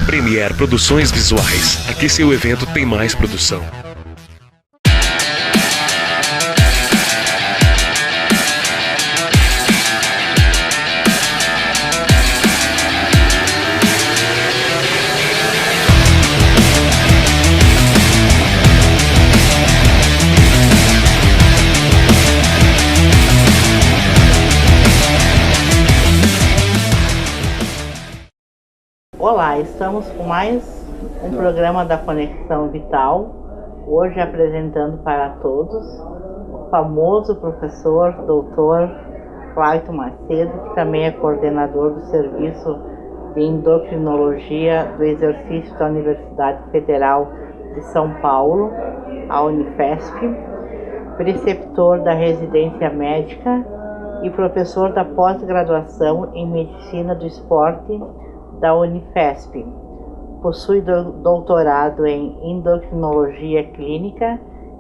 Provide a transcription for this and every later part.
Premier Produções Visuais. Aqui seu evento tem mais produção. Olá, estamos com mais um programa da Conexão Vital, hoje apresentando para todos o famoso professor Dr. Clayton Macedo, que também é coordenador do Serviço de Endocrinologia do Exercício da Universidade Federal de São Paulo, a Unifesp, preceptor da residência médica e professor da pós-graduação em Medicina do Esporte da Unifesp. Possui doutorado em endocrinologia clínica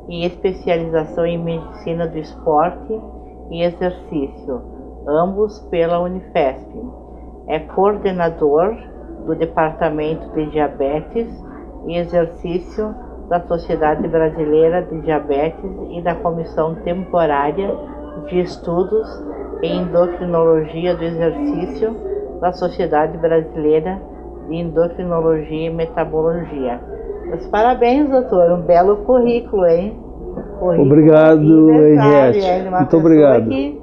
e especialização em medicina do esporte e exercício, ambos pela Unifesp. É coordenador do Departamento de Diabetes e Exercício da Sociedade Brasileira de Diabetes e da Comissão Temporária de Estudos em Endocrinologia do Exercício da Sociedade Brasileira de Endocrinologia e Metabologia. Meus parabéns, doutor, um belo currículo, hein? Obrigado, Henriette. Muito obrigado. Que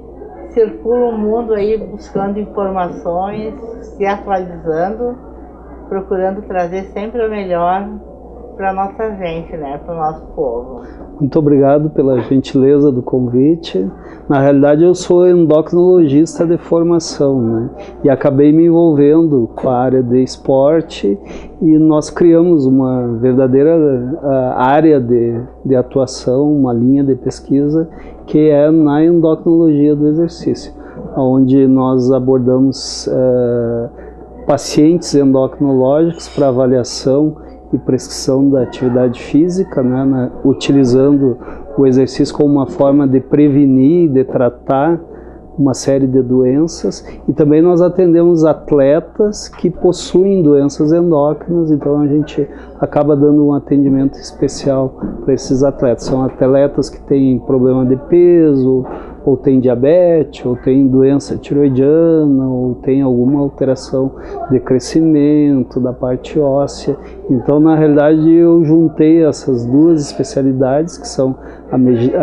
circula o mundo aí buscando informações, se atualizando, procurando trazer sempre o melhor para nossa gente, né? Para o nosso povo. Muito obrigado pela gentileza do convite. Na realidade, eu sou endocrinologista de formação, né? E acabei me envolvendo com a área de esporte e nós criamos uma verdadeira área de atuação, uma linha de pesquisa que é na endocrinologia do exercício, onde nós abordamos pacientes endocrinológicos para avaliação e prescrição da atividade física, né, utilizando o exercício como uma forma de prevenir e de tratar uma série de doenças, e também nós atendemos atletas que possuem doenças endócrinas, então a gente acaba dando um atendimento especial para esses atletas. São atletas que têm problema de peso, ou tem diabetes, ou tem doença tiroidiana, ou tem alguma alteração de crescimento da parte óssea. Então, na realidade, eu juntei essas duas especialidades, que são a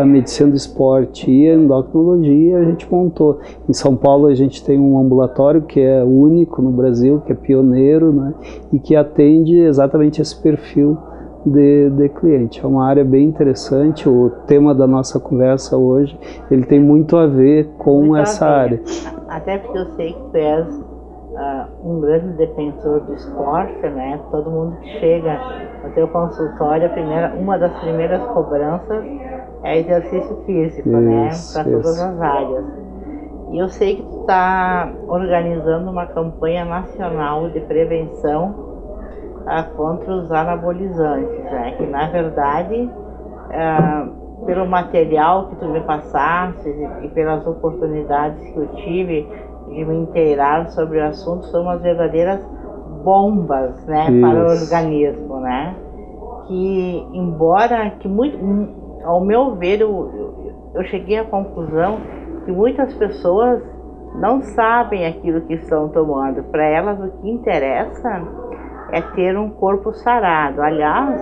medicina do esporte e a endocrinologia, e a gente montou. Em São Paulo, a gente tem um ambulatório que é único no Brasil, que é pioneiro, né, e que atende exatamente esse perfil de cliente. É uma área bem interessante. O tema da nossa conversa hoje, ele tem muito a ver com essa área. Até porque eu sei que tu és um grande defensor do esporte, né? Todo mundo que chega no teu consultório, uma das primeiras cobranças é exercício físico, né? Para todas as áreas. E eu sei que tu está organizando uma campanha nacional de prevenção contra os anabolizantes, né? Que na verdade, pelo material que tu me passaste e pelas oportunidades que eu tive de me inteirar sobre o assunto, são umas verdadeiras bombas, né, para o organismo, né? Que embora que ao meu ver, eu cheguei à conclusão que muitas pessoas não sabem aquilo que estão tomando. Para elas o que interessa é ter um corpo sarado. Aliás,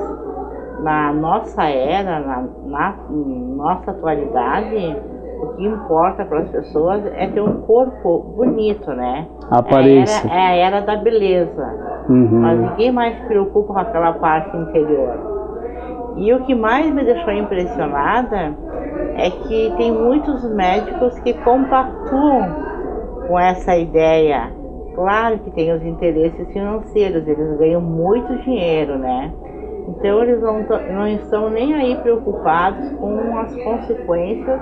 na nossa era, na nossa atualidade, o que importa para as pessoas é ter um corpo bonito, né? Aparência. É a era da beleza. Mas ninguém mais se preocupa com aquela parte interior. E o que mais me deixou impressionada é que tem muitos médicos que compactuam com essa ideia. Claro que tem os interesses financeiros, eles ganham muito dinheiro, né? Então eles não estão nem aí preocupados com as consequências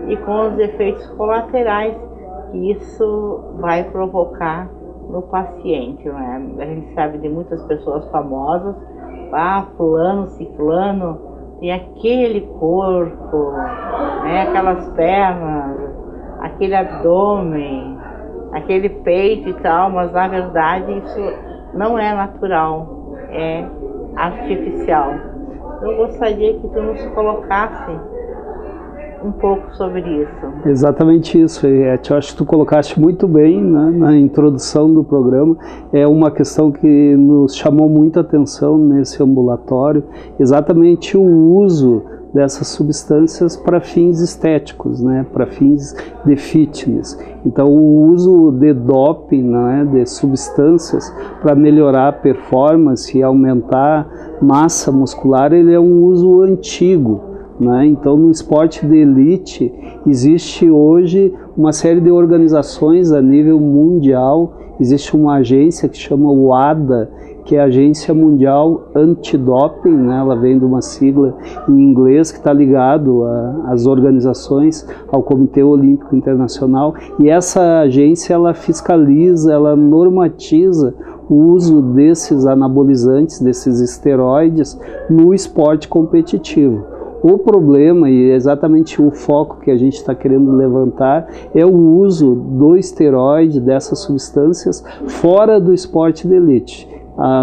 e com os efeitos colaterais que isso vai provocar no paciente, né? A gente sabe de muitas pessoas famosas, fulano, ciclano, tem aquele corpo, né? Aquelas pernas, aquele abdômen, aquele peito e tal, mas na verdade isso não é natural, é artificial. Eu gostaria que tu nos colocasse um pouco sobre isso. Exatamente isso, Eti. Eu acho que tu colocaste muito bem, né, na introdução do programa. É uma questão que nos chamou muita atenção nesse ambulatório, exatamente o uso dessas substâncias para fins estéticos, né, para fins de fitness. Então, o uso de doping, né, de substâncias para melhorar a performance e aumentar massa muscular, ele é um uso antigo. Né? Então, no esporte de elite, existe hoje uma série de organizações a nível mundial. Existe uma agência que chama WADA, que é a Agência Mundial Antidoping, né? Ela vem de uma sigla em inglês que está ligado às organizações, ao Comitê Olímpico Internacional. E essa agência, ela fiscaliza, ela normatiza o uso desses anabolizantes, desses esteroides, no esporte competitivo. O problema, e exatamente o foco que a gente está querendo levantar, é o uso do esteroide, dessas substâncias, fora do esporte de elite.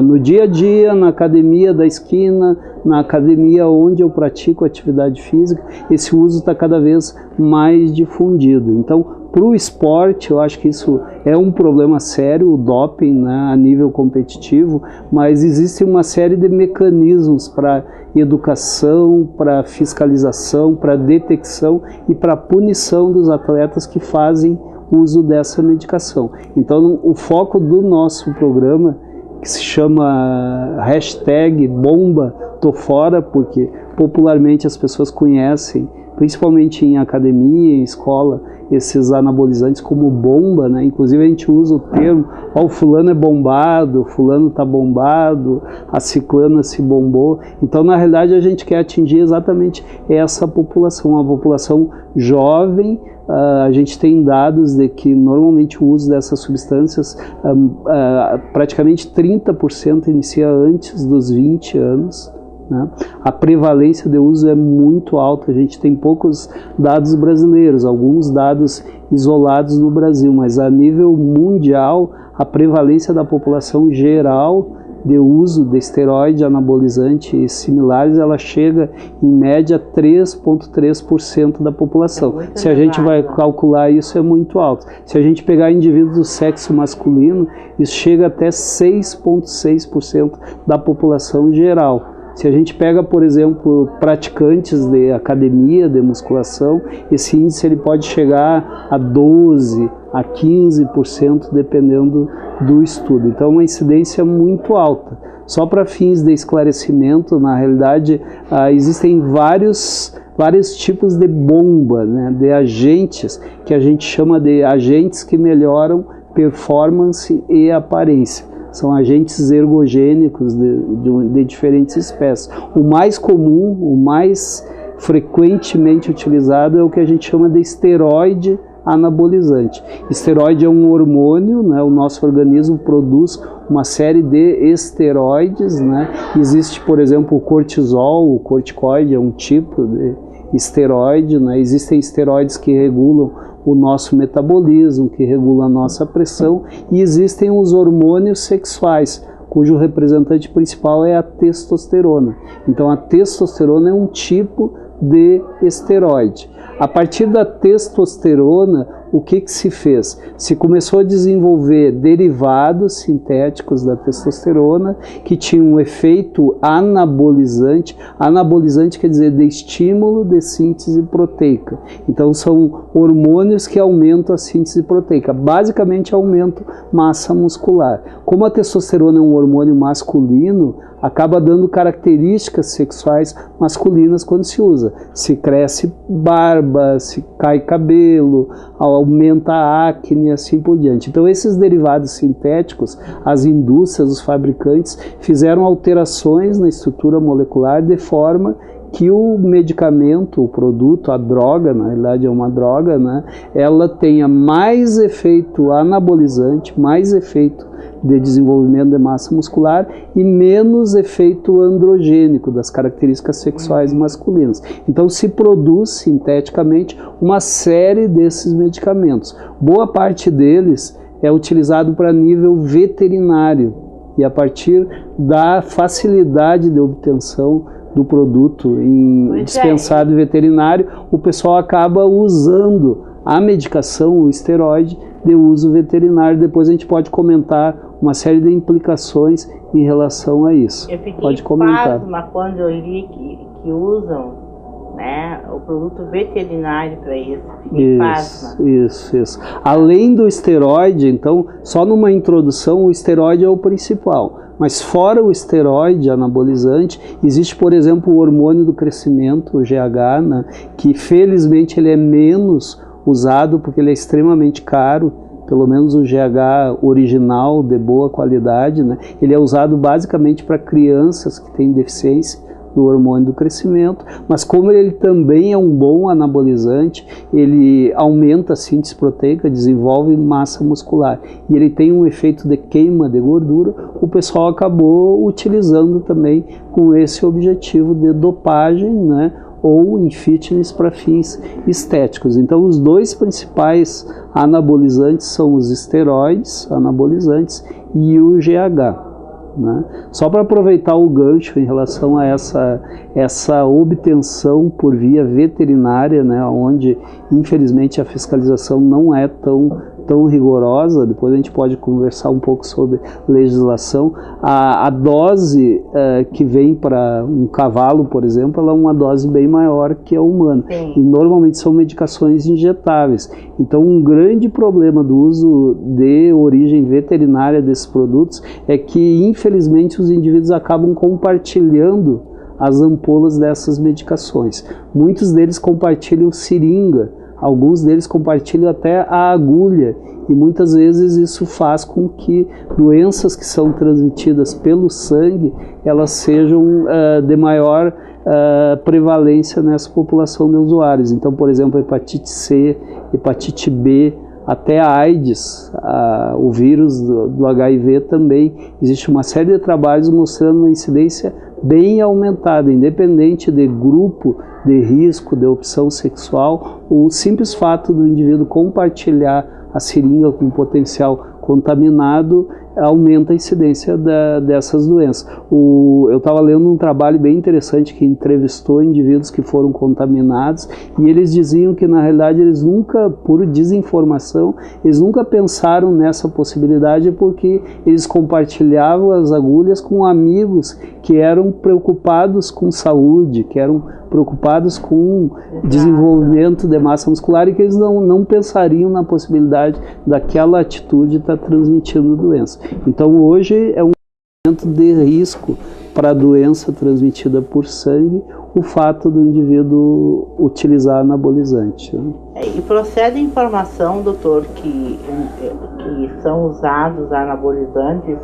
No dia a dia, na academia da esquina, na academia onde eu pratico atividade física, esse uso está cada vez mais difundido. Então, para o esporte, eu acho que isso é um problema sério, o doping, né, a nível competitivo, mas existe uma série de mecanismos para educação, para fiscalização, para detecção e para punição dos atletas que fazem uso dessa medicação. Então, o foco do nosso programa, que se chama #BombaToFora, porque popularmente as pessoas conhecem, principalmente em academia, em escola, esses anabolizantes como bomba, né? Inclusive a gente usa o termo, o fulano é bombado, o fulano está bombado, a ciclana se bombou. Então, na realidade, a gente quer atingir exatamente essa população, uma população jovem. A gente tem dados de que normalmente o uso dessas substâncias, praticamente 30% inicia antes dos 20 anos. Né? A prevalência de uso é muito alta, a gente tem poucos dados brasileiros, alguns dados isolados no Brasil, mas a nível mundial, a prevalência da população geral de uso de esteroide, anabolizante e similares, ela chega em média a 3,3% da população. Se a gente vai calcular isso, é muito alto. Se a gente pegar indivíduos do sexo masculino, isso chega até 6,6% da população geral. Se a gente pega, por exemplo, praticantes de academia, de musculação, esse índice ele pode chegar a 12%, a 15%, dependendo do estudo. Então, é uma incidência muito alta. Só para fins de esclarecimento, na realidade, existem vários tipos de bomba, né, de agentes, que a gente chama de agentes que melhoram performance e aparência. São agentes ergogênicos de diferentes espécies. O mais comum, o mais frequentemente utilizado é o que a gente chama de esteroide anabolizante. Esteroide é um hormônio, né? O nosso organismo produz uma série de esteroides, né? Existe, por exemplo, o cortisol, o corticoide é um tipo de esteroide, né? Existem esteroides que regulam o nosso metabolismo, que regulam a nossa pressão, e existem os hormônios sexuais, cujo representante principal é a testosterona. Então, a testosterona é um tipo de esteroide. A partir da testosterona, o que se fez? Se começou a desenvolver derivados sintéticos da testosterona que tinham um efeito anabolizante. Anabolizante quer dizer de estímulo de síntese proteica. Então são hormônios que aumentam a síntese proteica. Basicamente aumentam massa muscular. Como a testosterona é um hormônio masculino, acaba dando características sexuais masculinas quando se usa. Se cresce barba, se cai cabelo, aumenta a acne e assim por diante. Então esses derivados sintéticos, as indústrias, os fabricantes, fizeram alterações na estrutura molecular de forma que o medicamento, o produto, a droga, na realidade é uma droga, né, ela tenha mais efeito anabolizante, mais efeito de desenvolvimento de massa muscular e menos efeito androgênico das características sexuais masculinas. Então se produz sinteticamente uma série desses medicamentos. Boa parte deles é utilizado para nível veterinário. E a partir da facilidade de obtenção do produto dispensado em veterinário, o pessoal acaba usando a medicação, o esteroide, de uso veterinário. Depois a gente pode comentar uma série de implicações em relação a isso. Eu fiquei pode comentar. pasma quando eu li que usam, né, o produto veterinário para isso. Isso. Além do esteroide, então, só numa introdução, o esteroide é o principal. Mas fora o esteroide anabolizante, existe, por exemplo, o hormônio do crescimento, o GH, né, que felizmente ele é menos usado porque ele é extremamente caro. Pelo menos o GH original, de boa qualidade, né, ele é usado basicamente para crianças que têm deficiência do hormônio do crescimento, mas como ele também é um bom anabolizante, ele aumenta a síntese proteica, desenvolve massa muscular, e ele tem um efeito de queima de gordura, o pessoal acabou utilizando também com esse objetivo de dopagem, né, ou em fitness para fins estéticos. Então os dois principais anabolizantes são os esteroides anabolizantes e o GH. Né? Só para aproveitar o gancho em relação a essa obtenção por via veterinária, né, onde infelizmente a fiscalização não é tão rigorosa, depois a gente pode conversar um pouco sobre legislação. A dose que vem para um cavalo, por exemplo, ela é uma dose bem maior que a humana. Sim. E normalmente são medicações injetáveis. Então um grande problema do uso de origem veterinária desses produtos é que infelizmente os indivíduos acabam compartilhando as ampolas dessas medicações. Muitos deles compartilham seringa, alguns deles compartilham até a agulha, e muitas vezes isso faz com que doenças que são transmitidas pelo sangue, elas sejam de maior prevalência nessa população de usuários. Então, por exemplo, hepatite C, hepatite B, até a AIDS, o vírus do HIV também. Existe uma série de trabalhos mostrando uma incidência bem aumentada, independente de grupo de risco, de opção sexual. O simples fato do indivíduo compartilhar a seringa com potencial contaminado aumenta a incidência dessas doenças. Eu estava lendo um trabalho bem interessante que entrevistou indivíduos que foram contaminados, e eles diziam que na realidade eles nunca, por desinformação, eles nunca pensaram nessa possibilidade porque eles compartilhavam as agulhas com amigos que eram preocupados com saúde, que eram preocupados com desenvolvimento de massa muscular, e que eles não pensariam na possibilidade daquela atitude estar transmitindo doença. Então hoje é um momento de risco para a doença transmitida por sangue o fato do indivíduo utilizar anabolizante. Né? E procede a informação, doutor, que são usados anabolizantes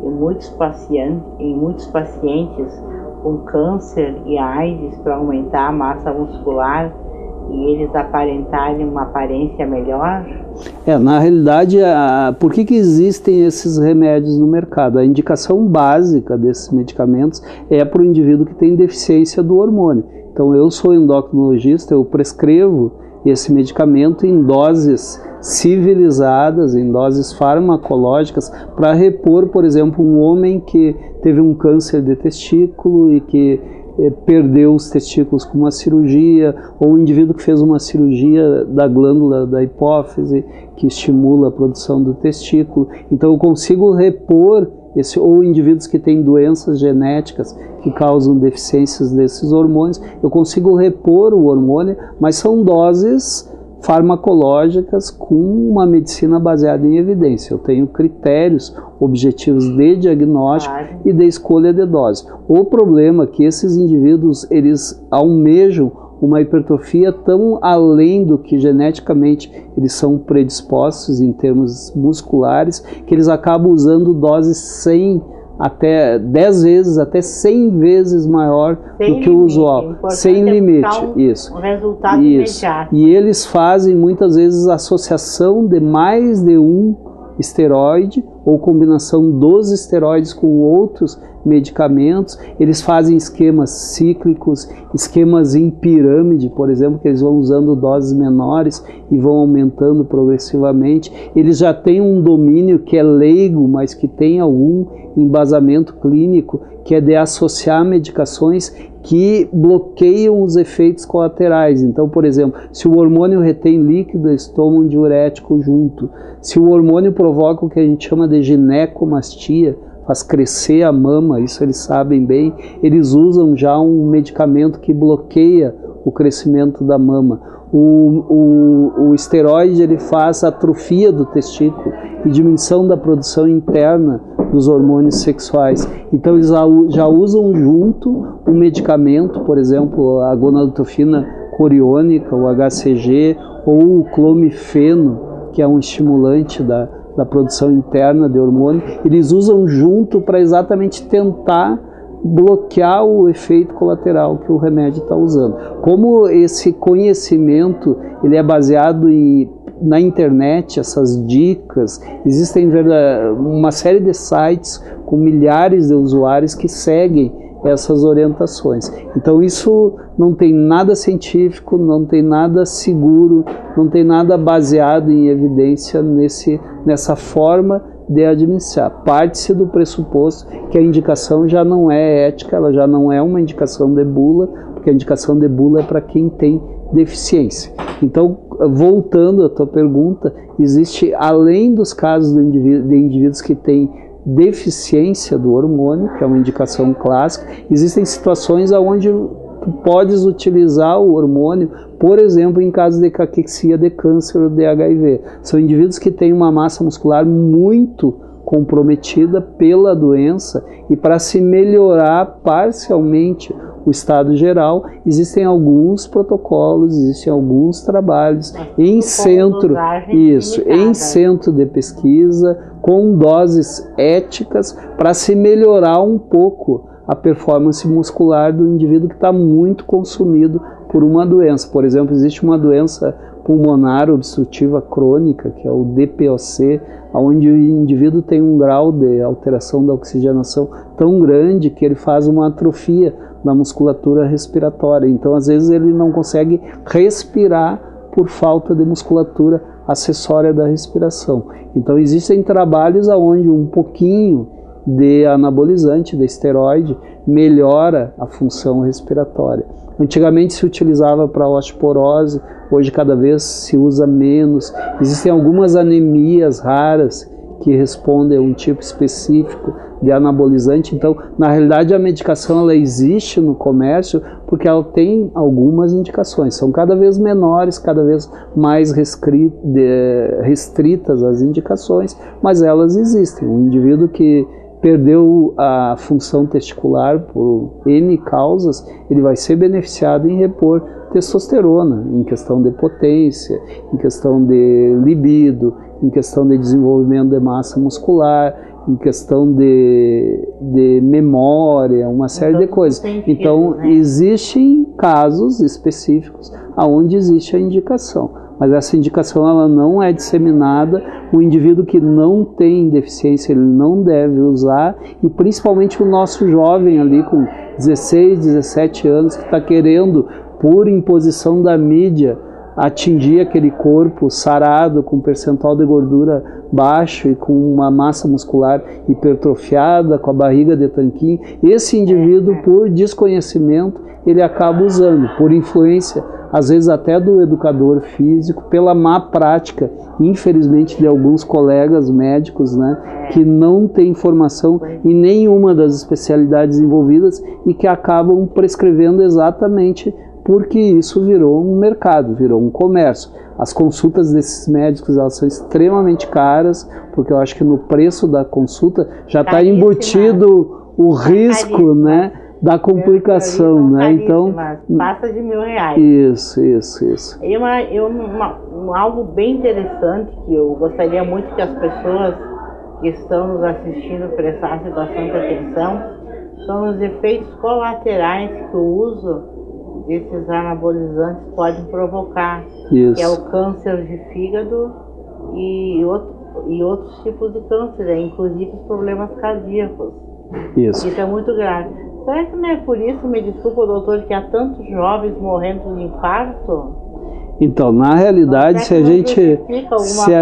em muitos pacientes com câncer e AIDS para aumentar a massa muscular e eles aparentarem uma aparência melhor? Na realidade, por que existem esses remédios no mercado? A indicação básica desses medicamentos é para o indivíduo que tem deficiência do hormônio. Então, eu sou endocrinologista, eu prescrevo esse medicamento em doses civilizadas, em doses farmacológicas, para repor, por exemplo, um homem que teve um câncer de testículo e que perdeu os testículos com uma cirurgia, ou um indivíduo que fez uma cirurgia da glândula da hipófise, que estimula a produção do testículo. Então eu consigo repor ou indivíduos que têm doenças genéticas que causam deficiências desses hormônios, eu consigo repor o hormônio, mas são doses farmacológicas com uma medicina baseada em evidência. Eu tenho critérios objetivos de diagnóstico e de escolha de dose. O problema é que esses indivíduos, eles almejam uma hipertrofia tão além do que geneticamente eles são predispostos em termos musculares, que eles acabam usando doses 100 até 10 vezes, até 100 vezes maior do que o usual. Sem limite, isso. Um resultado imediato. E eles fazem muitas vezes associação de mais de um esteroide ou combinação dos esteroides com outros medicamentos. Eles fazem esquemas cíclicos, esquemas em pirâmide, por exemplo, que eles vão usando doses menores e vão aumentando progressivamente. Eles já têm um domínio que é leigo, mas que tem algum embasamento clínico, que é de associar medicações que bloqueiam os efeitos colaterais. Então, por exemplo, se o hormônio retém líquido, eles tomam diurético junto. Se o hormônio provoca o que a gente chama de ginecomastia, faz crescer a mama, isso eles sabem bem, eles usam já um medicamento que bloqueia o crescimento da mama. O esteroide ele faz atrofia do testículo e diminuição da produção interna dos hormônios sexuais. Então eles já usam junto um medicamento, por exemplo, a gonadotropina coriônica, o HCG, ou o clomifeno, que é um estimulante da produção interna de hormônio. Eles usam junto para exatamente tentar bloquear o efeito colateral que o remédio está usando. Como esse conhecimento ele é baseado na internet, essas dicas, existem uma série de sites com milhares de usuários que seguem essas orientações. Então isso não tem nada científico, não tem nada seguro, não tem nada baseado em evidência nessa forma de administrar. Parte-se do pressuposto que a indicação já não é ética, ela já não é uma indicação de bula, porque a indicação de bula é para quem tem deficiência. Então, voltando à tua pergunta, existe, além dos casos de indivíduos que têm deficiência do hormônio, que é uma indicação clássica, existem situações onde tu podes utilizar o hormônio, por exemplo, em caso de caquexia de câncer ou de HIV. São indivíduos que têm uma massa muscular muito comprometida pela doença e para se melhorar parcialmente o estado geral, existem alguns protocolos, existem alguns trabalhos em centro de pesquisa, com doses éticas, para se melhorar um pouco a performance muscular do indivíduo que está muito consumido por uma doença. Por exemplo, existe uma doença pulmonar obstrutiva crônica, que é o DPOC, onde o indivíduo tem um grau de alteração da oxigenação tão grande que ele faz uma atrofia na musculatura respiratória. Então, às vezes, ele não consegue respirar por falta de musculatura acessória da respiração. Então, existem trabalhos onde um pouquinho de anabolizante, de esteroide, melhora a função respiratória. Antigamente se utilizava para osteoporose, hoje cada vez se usa menos. Existem algumas anemias raras que respondem a um tipo específico de anabolizante. Então, na realidade, a medicação ela existe no comércio porque ela tem algumas indicações. São cada vez menores, cada vez mais restritas as indicações, mas elas existem. Um indivíduo que perdeu a função testicular por N causas, ele vai ser beneficiado em repor testosterona, em questão de potência, em questão de libido, em questão de desenvolvimento de massa muscular, em questão de memória, uma série de coisas. Então, existem casos específicos onde existe a indicação. Mas essa indicação ela não é disseminada. O indivíduo que não tem deficiência, ele não deve usar, e principalmente o nosso jovem ali com 16, 17 anos que está querendo, por imposição da mídia, atingir aquele corpo sarado, com percentual de gordura baixo e com uma massa muscular hipertrofiada, com a barriga de tanquinho. Esse indivíduo, por desconhecimento, ele acaba usando, por influência às vezes até do educador físico, pela má prática, infelizmente, de alguns colegas médicos, né, que não têm formação em nenhuma das especialidades envolvidas e que acabam prescrevendo exatamente porque isso virou um mercado, virou um comércio. As consultas desses médicos elas são extremamente caras, porque eu acho que no preço da consulta já está embutido o risco, né, da complicação, né? Então passa de R$1.000. Isso. E algo bem interessante que eu gostaria muito que as pessoas que estão nos assistindo prestassem bastante atenção são os efeitos colaterais que o uso desses anabolizantes pode provocar, que é o câncer de fígado e e outros tipos de câncer, inclusive os problemas cardíacos. Isso. Isso é muito grave. Será que não é por isso, me desculpa, doutor, que há tantos jovens morrendo de infarto? Então, na realidade, se a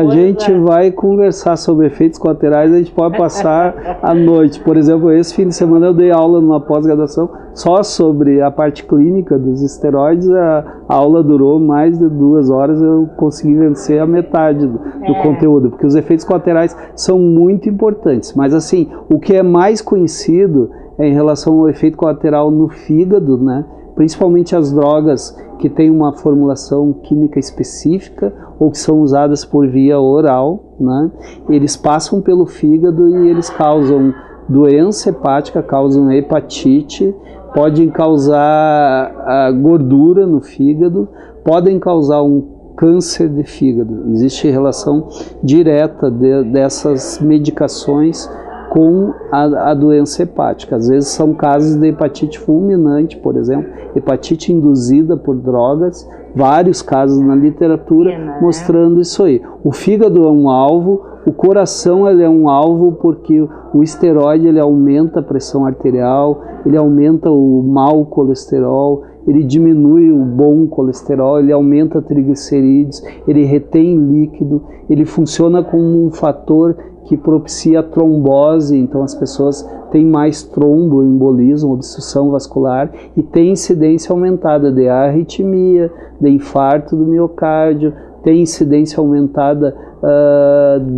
gente vai conversar sobre efeitos colaterais, a gente pode passar a noite. Por exemplo, esse fim de semana eu dei aula numa pós-graduação só sobre a parte clínica dos esteroides. A aula durou mais de 2 horas, eu consegui vencer a metade do conteúdo, porque os efeitos colaterais são muito importantes. Mas assim, o que é mais conhecido é em relação ao efeito colateral no fígado, né? Principalmente as drogas que têm uma formulação química específica ou que são usadas por via oral, né? Eles passam pelo fígado e eles causam doença hepática, causam hepatite, podem causar gordura no fígado, podem causar um câncer de fígado. Existe relação direta dessas medicações com a doença hepática. Às vezes são casos de hepatite fulminante, por exemplo, hepatite induzida por drogas, vários casos na literatura mostrando isso aí. O fígado é um alvo, o coração ele é um alvo porque o esteroide ele aumenta a pressão arterial, ele aumenta o mau colesterol, ele diminui o bom colesterol, ele aumenta triglicerídeos, ele retém líquido, ele funciona como um fator que propicia a trombose, então as pessoas têm mais tromboembolismo, obstrução vascular, e tem incidência aumentada de arritmia, de infarto do miocárdio, tem incidência aumentada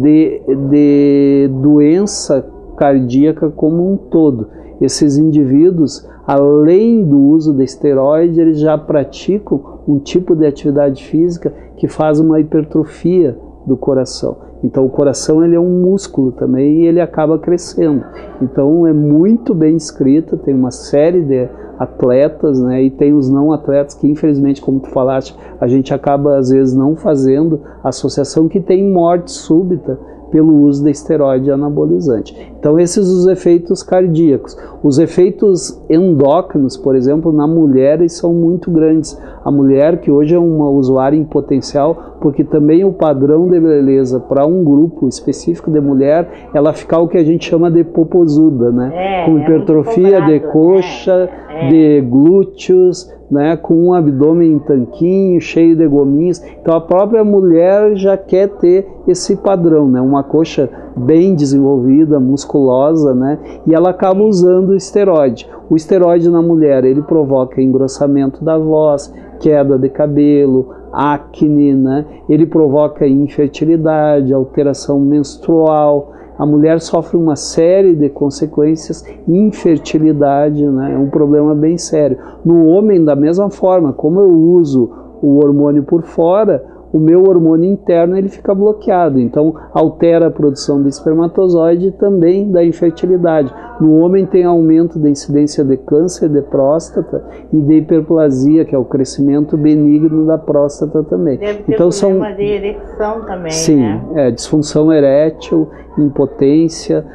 de doença cardíaca como um todo. Esses indivíduos, além do uso de esteroide, eles já praticam um tipo de atividade física que faz uma hipertrofia do coração. Então o coração ele é um músculo também e ele acaba crescendo. Então é muito bem descrito, tem uma série de atletas, né, e tem os não atletas que infelizmente, como tu falaste, a gente acaba às vezes não fazendo associação, que tem morte súbita pelo uso de esteroide anabolizante. Então esses os efeitos cardíacos. Os efeitos endócrinos, por exemplo, na mulher, eles são muito grandes. A mulher, que hoje é uma usuária em potencial, porque também o padrão de beleza para um grupo específico de mulher, ela fica o que a gente chama de popozuda, né? Com hipertrofia de coxa, de glúteos, né, com um abdômen tanquinho, cheio de gominhos. Então a própria mulher já quer ter esse padrão, né, uma coxa bem desenvolvida, musculosa, né, e ela acaba usando o esteroide. O esteroide na mulher, ele provoca engrossamento da voz, queda de cabelo, acne, né, ele provoca infertilidade, alteração menstrual. A mulher sofre uma série de consequências, infertilidade, né? É um problema bem sério. No homem, da mesma forma, como eu uso o hormônio por fora, o meu hormônio interno ele fica bloqueado, então altera a produção de espermatozoide e também da infertilidade. No homem tem aumento da incidência de câncer de próstata e de hiperplasia, que é o crescimento benigno da próstata também. Deve ter então são de ereção também, sim, né? Disfunção erétil, impotência.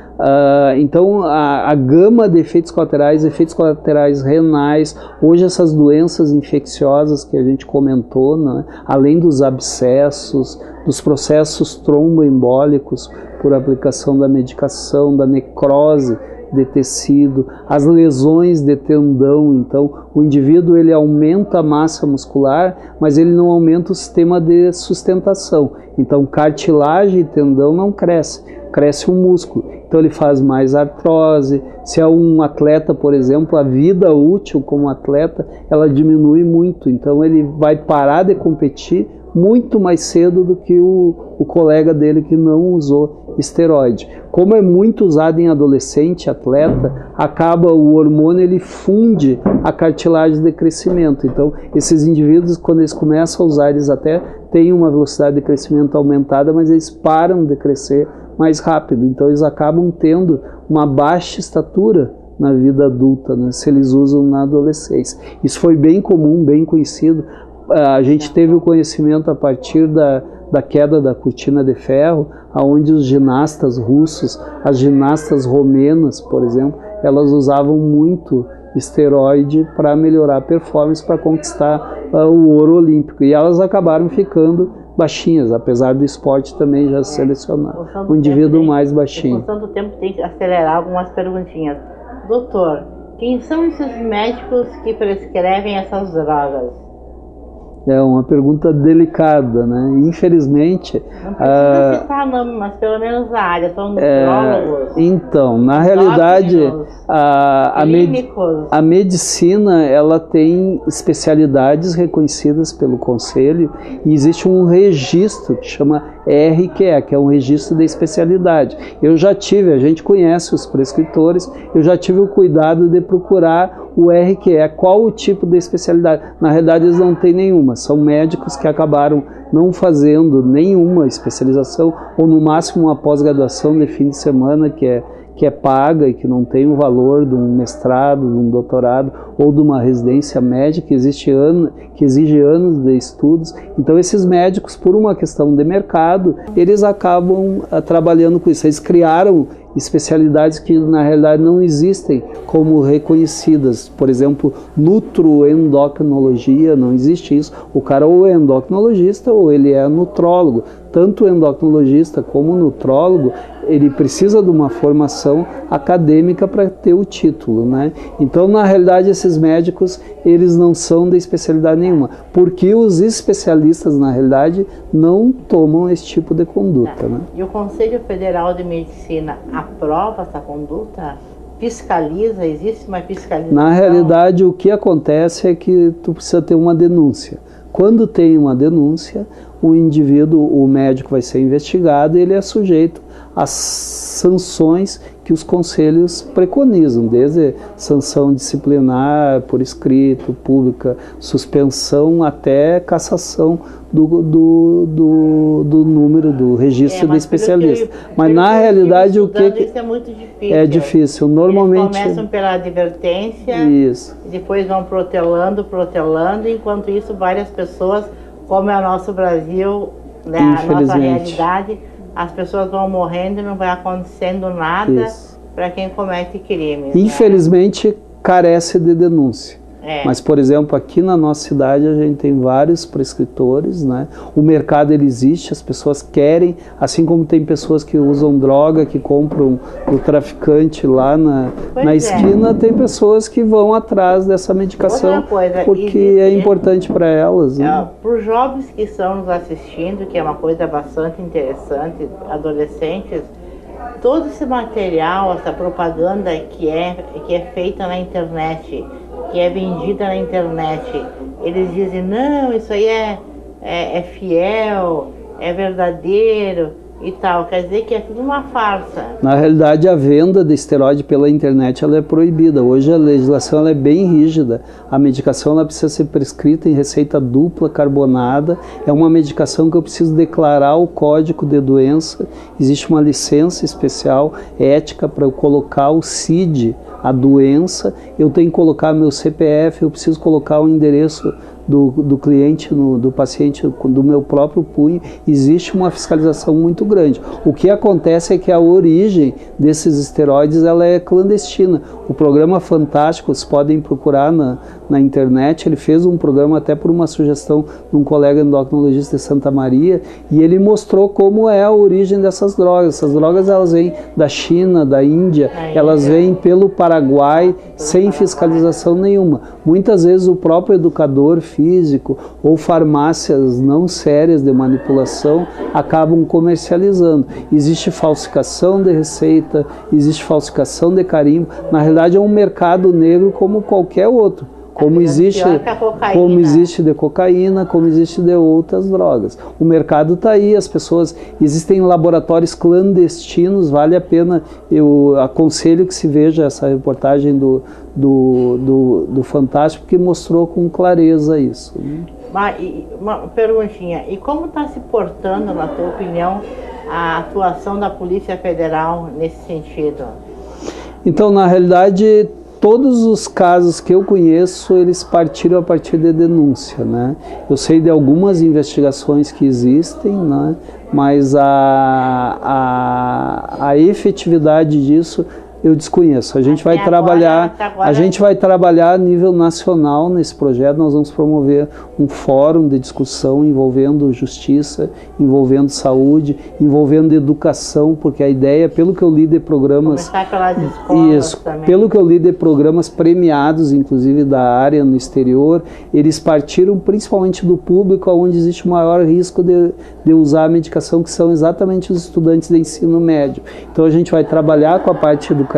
Então a gama de efeitos colaterais renais, hoje essas doenças infecciosas que a gente comentou, né, além dos abscessos, dos processos tromboembólicos por aplicação da medicação, da necrose de tecido, as lesões de tendão. Então o indivíduo ele aumenta a massa muscular, mas ele não aumenta o sistema de sustentação. Então cartilagem e tendão não cresce um músculo, então ele faz mais artrose. Se é um atleta, por exemplo, a vida útil como atleta, ela diminui muito, então ele vai parar de competir muito mais cedo do que o colega dele que não usou esteroide. Como é muito usado em adolescente, atleta, acaba o hormônio, ele funde a cartilagem de crescimento. Então, esses indivíduos, quando eles começam a usar, eles até têm uma velocidade de crescimento aumentada, mas eles param de crescer mais rápido. Então, eles acabam tendo uma baixa estatura na vida adulta, né, se eles usam na adolescência. Isso foi bem comum, bem conhecido. A gente teve o conhecimento a partir da queda da cortina de ferro, onde os ginastas russos, as ginastas romenas, por exemplo, elas usavam muito esteroide para melhorar a performance, para conquistar o ouro olímpico. E elas acabaram ficando baixinhas, apesar do esporte também já selecionar um indivíduo mais baixinho. Em função do tempo tem que acelerar algumas perguntinhas. Doutor, quem são esses médicos que prescrevem essas drogas? É uma pergunta delicada, né? Infelizmente... Não precisa citar nome, mas pelo menos a área, são nutrólogos. Então, na realidade, a medicina, ela tem especialidades reconhecidas pelo Conselho e existe um registro que chama RQE, que é um registro de especialidade. A gente conhece os prescritores, eu já tive o cuidado de procurar o RQE, qual o tipo de especialidade. Na realidade, eles não têm nenhuma, são médicos que acabaram não fazendo nenhuma especialização, ou no máximo uma pós-graduação de fim de semana que é paga e que não tem o valor de um mestrado, de um doutorado ou de uma residência médica que exige anos de estudos. Então esses médicos, por uma questão de mercado, eles acabam trabalhando com isso. Eles criaram especialidades que na realidade não existem como reconhecidas. Por exemplo, nutroendocrinologia, não existe isso. O cara ou é endocrinologista ou ele é nutrólogo. Tanto o endocrinologista como o nutrólogo, ele precisa de uma formação acadêmica para ter o título, né? Então, na realidade, esses médicos, eles não são de especialidade nenhuma, porque os especialistas, na realidade, não tomam esse tipo de conduta, né? E o Conselho Federal de Medicina aprova essa conduta? Fiscaliza? Existe uma fiscalização? Na realidade, o que acontece é que tu precisa ter uma denúncia. Quando tem uma denúncia, o indivíduo, o médico vai ser investigado e ele é sujeito às sanções que os conselhos preconizam, desde sanção disciplinar por escrito, pública, suspensão até cassação do número do registro de especialista. Mas na realidade o que isso é muito difícil. É difícil. Normalmente eles começam pela advertência, isso. E depois vão protelando, enquanto isso várias pessoas, como é o nosso Brasil, né, a nossa realidade, as pessoas vão morrendo e não vai acontecendo nada para quem comete crimes. Infelizmente, né? Carece de denúncia. Mas, por exemplo, aqui na nossa cidade a gente tem vários prescritores, né? O mercado ele existe, as pessoas querem, assim como tem pessoas que usam droga, que compram o traficante lá na esquina, tem pessoas que vão atrás dessa medicação porque é importante para elas. Né? Para os jovens que estão nos assistindo, que é uma coisa bastante interessante, adolescentes, todo esse material, essa propaganda que é feita na internet, que é vendida na internet, eles dizem, não, isso aí é fiel, é verdadeiro e tal, quer dizer que é tudo uma farsa. Na realidade, a venda de esteroide pela internet ela é proibida. Hoje a legislação ela é bem rígida. A medicação ela precisa ser prescrita em receita dupla carbonada. É uma medicação que eu preciso declarar o código de doença. Existe uma licença especial ética para eu colocar o CID, a doença. Eu tenho que colocar meu CPF, eu preciso colocar o endereço do cliente, do paciente, do meu próprio punho. Existe uma fiscalização muito grande. O que acontece é que a origem desses esteroides ela é clandestina. O programa Fantástico, vocês podem procurar na internet, ele fez um programa até por uma sugestão de um colega endocrinologista de Santa Maria, e ele mostrou como é a origem dessas drogas. Essas drogas elas vêm da China, da Índia, elas vêm pelo Paraguai sem fiscalização nenhuma. Muitas vezes o próprio educador físico ou farmácias não sérias de manipulação acabam comercializando. Existe falsificação de receita, existe falsificação de carimbo. Na realidade é um mercado negro como qualquer outro. Como existe de cocaína, como existe de outras drogas. O mercado está aí, as pessoas... Existem laboratórios clandestinos, vale a pena, eu aconselho que se veja essa reportagem do Fantástico, que mostrou com clareza isso. Uma perguntinha, e como está se portando, na tua opinião, a atuação da Polícia Federal nesse sentido? Então, na realidade... Todos os casos que eu conheço, eles partiram a partir de denúncia, né? Eu sei de algumas investigações que existem, né? Mas a efetividade disso Eu desconheço. A gente vai trabalhar, a gente vai trabalhar a nível nacional nesse projeto. Nós vamos promover um fórum de discussão envolvendo justiça, envolvendo saúde, envolvendo educação, porque a ideia, pelo que eu li de programas, começar pelas escolas isso, também. pelo que eu li de programas premiados, inclusive da área no exterior, eles partiram principalmente do público onde existe o maior risco de usar a medicação, que são exatamente os estudantes de ensino médio. Então a gente vai trabalhar com a parte educativa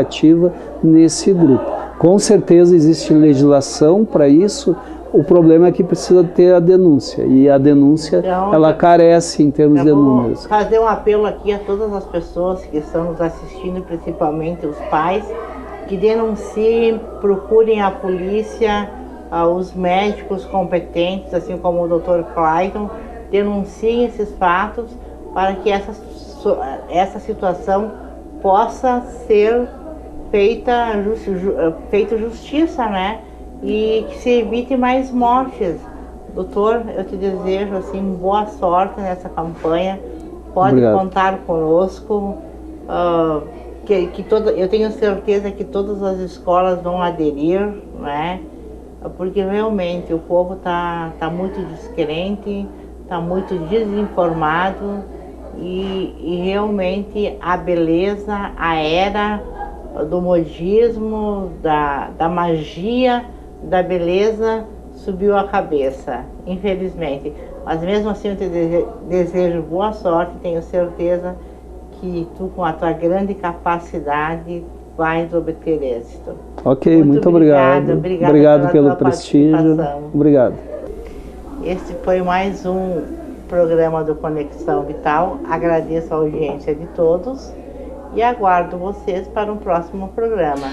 nesse grupo. Com certeza existe legislação para isso, o problema é que precisa ter a denúncia, e a denúncia, então, ela carece em termos de números. Fazer um apelo aqui a todas as pessoas que estão nos assistindo, principalmente os pais, que denunciem, procurem a polícia, os médicos competentes, assim como o Dr. Clayton, denunciem esses fatos para que essa situação possa ser feita justiça, né? E que se evite mais mortes. Doutor, eu te desejo assim boa sorte nessa campanha. Pode Obrigado. contar conosco. Eu tenho certeza que todas as escolas vão aderir, né? Porque realmente o povo está muito descrente, está muito desinformado e realmente a beleza, a era do modismo, da magia, da beleza subiu a cabeça, infelizmente. Mas mesmo assim eu te desejo boa sorte, tenho certeza que tu, com a tua grande capacidade, vais obter êxito. Ok, muito obrigado. Obrigado pelo prestígio. Obrigado. Este foi mais um programa do Conexão Vital. Agradeço a audiência de todos e aguardo vocês para um próximo programa.